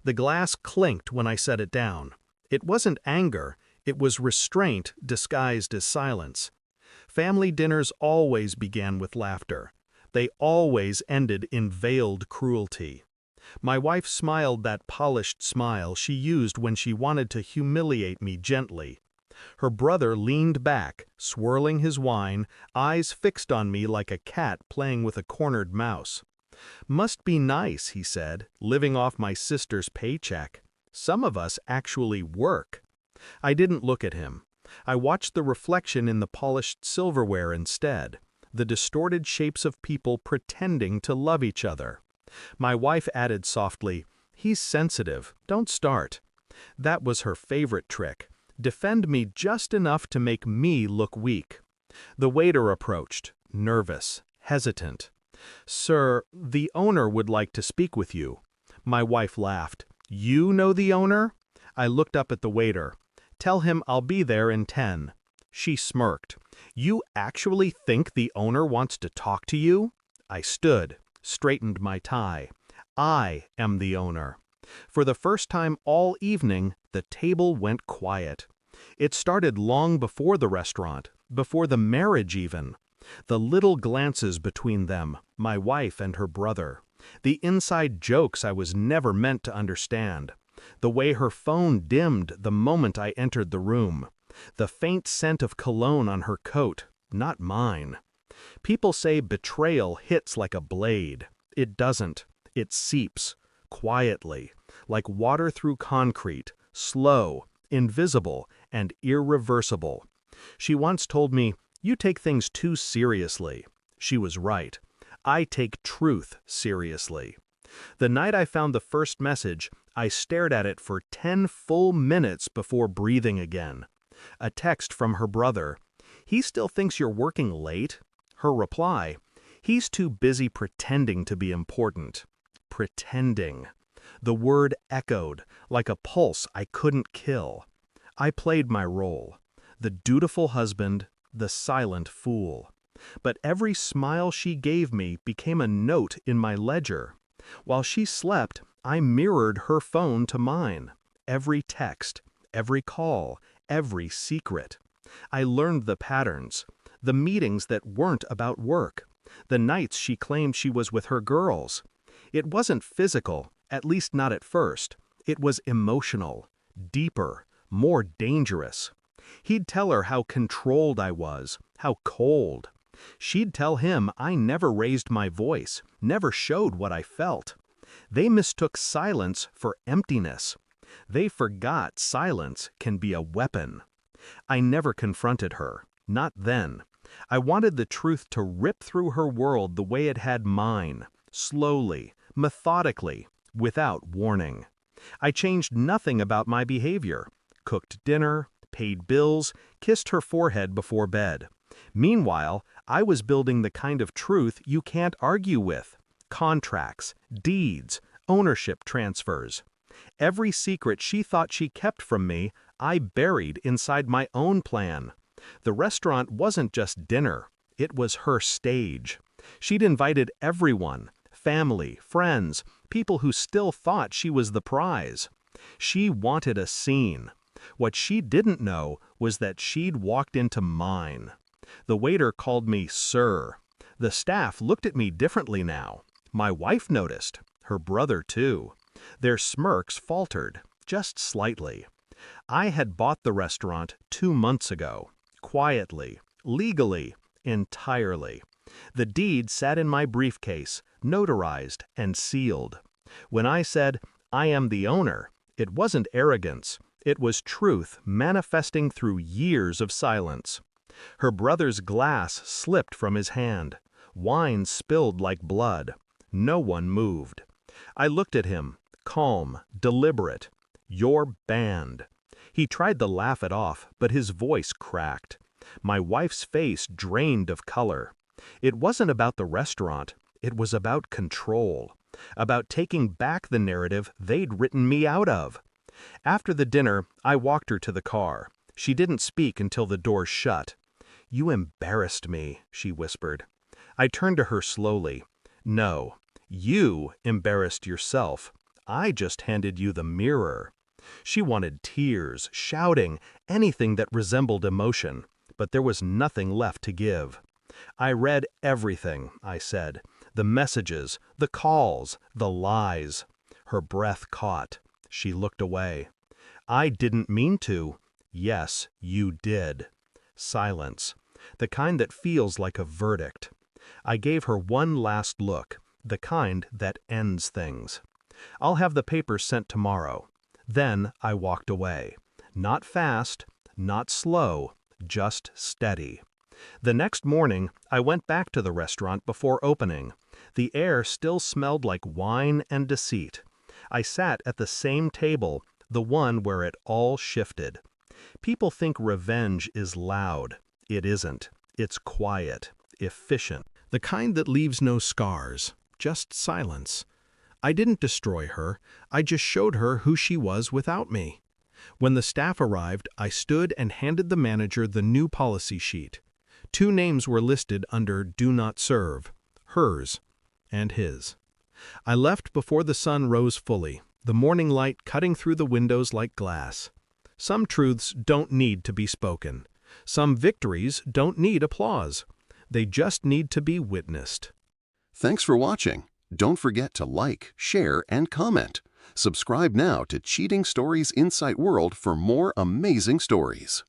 The glass clinked when I set it down. It wasn't anger, it was restraint disguised as silence. Family dinners always began with laughter. They always ended in veiled cruelty. My wife smiled that polished smile she used when she wanted to humiliate me gently. Her brother leaned back, swirling his wine, eyes fixed on me like a cat playing with a cornered mouse. "Must be nice," he said, "living off my sister's paycheck. Some of us actually work." I didn't look at him. I watched the reflection in the polished silverware instead, the distorted shapes of people pretending to love each other. My wife added softly, "He's sensitive, don't start." That was her favorite trick. Defend me just enough to make me look weak. The waiter approached, nervous, hesitant. "Sir, the owner would like to speak with you." My wife laughed. "You know the owner?" I looked up at the waiter. "Tell him I'll be there in 10. She smirked. "You actually think the owner wants to talk to you?" I stood, straightened my tie. I am the owner. For the first time all evening, the table went quiet. It started long before the restaurant, before the marriage even. The little glances between them, my wife and her brother. The inside jokes I was never meant to understand. The way her phone dimmed the moment I entered the room. The faint scent of cologne on her coat, not mine. People say betrayal hits like a blade. It doesn't. It seeps, quietly, like water through concrete, slow, invisible, and irreversible. She once told me, "You take things too seriously." She was right. I take truth seriously. The night I found the first message, I stared at it for 10 full minutes before breathing again. A text from her brother. "He still thinks you're working late?" Her reply. "He's too busy pretending to be important." Pretending. The word echoed, like a pulse I couldn't kill. I played my role. The dutiful husband, the silent fool. But every smile she gave me became a note in my ledger. While she slept, I mirrored her phone to mine. Every text, every call, every secret. I learned the patterns. The meetings that weren't about work. The nights she claimed she was with her girls. It wasn't physical, at least not at first. It was emotional, deeper, more dangerous. He'd tell her how controlled I was, how cold. She'd tell him I never raised my voice, never showed what I felt. They mistook silence for emptiness. They forgot silence can be a weapon. I never confronted her, not then. I wanted the truth to rip through her world the way it had mine, slowly, methodically, without warning. I changed nothing about my behavior. Cooked dinner, paid bills, kissed her forehead before bed. Meanwhile, I was building the kind of truth you can't argue with. Contracts, deeds, ownership transfers. Every secret she thought she kept from me, I buried inside my own plan. The restaurant wasn't just dinner, it was her stage. She'd invited everyone, family, friends, people who still thought she was the prize. She wanted a scene. What she didn't know was that she'd walked into mine. The waiter called me sir. The staff looked at me differently now. My wife noticed, her brother too. Their smirks faltered, just slightly. I had bought the restaurant 2 months ago, quietly, legally, entirely. The deed sat in my briefcase, notarized and sealed. When I said, "I am the owner," it wasn't arrogance. It was truth manifesting through years of silence. Her brother's glass slipped from his hand. Wine spilled like blood. No one moved. I looked at him, calm, deliberate. "You're banned." He tried to laugh it off, but his voice cracked. My wife's face drained of color. It wasn't about the restaurant. It was about control. About taking back the narrative they'd written me out of. After the dinner, I walked her to the car. She didn't speak until the door shut. "You embarrassed me," she whispered. I turned to her slowly. "No, you embarrassed yourself. I just handed you the mirror." She wanted tears, shouting, anything that resembled emotion, but there was nothing left to give. "I read everything," I said. "The messages, the calls, the lies." Her breath caught. She looked away. "I didn't mean to." "Yes, you did." Silence. The kind that feels like a verdict. I gave her one last look, the kind that ends things. "I'll have the papers sent tomorrow." Then I walked away. Not fast, not slow, just steady. The next morning, I went back to the restaurant before opening. The air still smelled like wine and deceit. I sat at the same table, the one where it all shifted. People think revenge is loud. It isn't. It's quiet, efficient. The kind that leaves no scars, just silence. I didn't destroy her, I just showed her who she was without me. When the staff arrived, I stood and handed the manager the new policy sheet. 2 names were listed under Do Not Serve, hers and his. I left before the sun rose fully, the morning light cutting through the windows like glass. Some truths don't need to be spoken. Some victories don't need applause. They just need to be witnessed. Thanks for watching. Don't forget to like, share, and comment. Subscribe now to Cheating Stories Insight World for more amazing stories.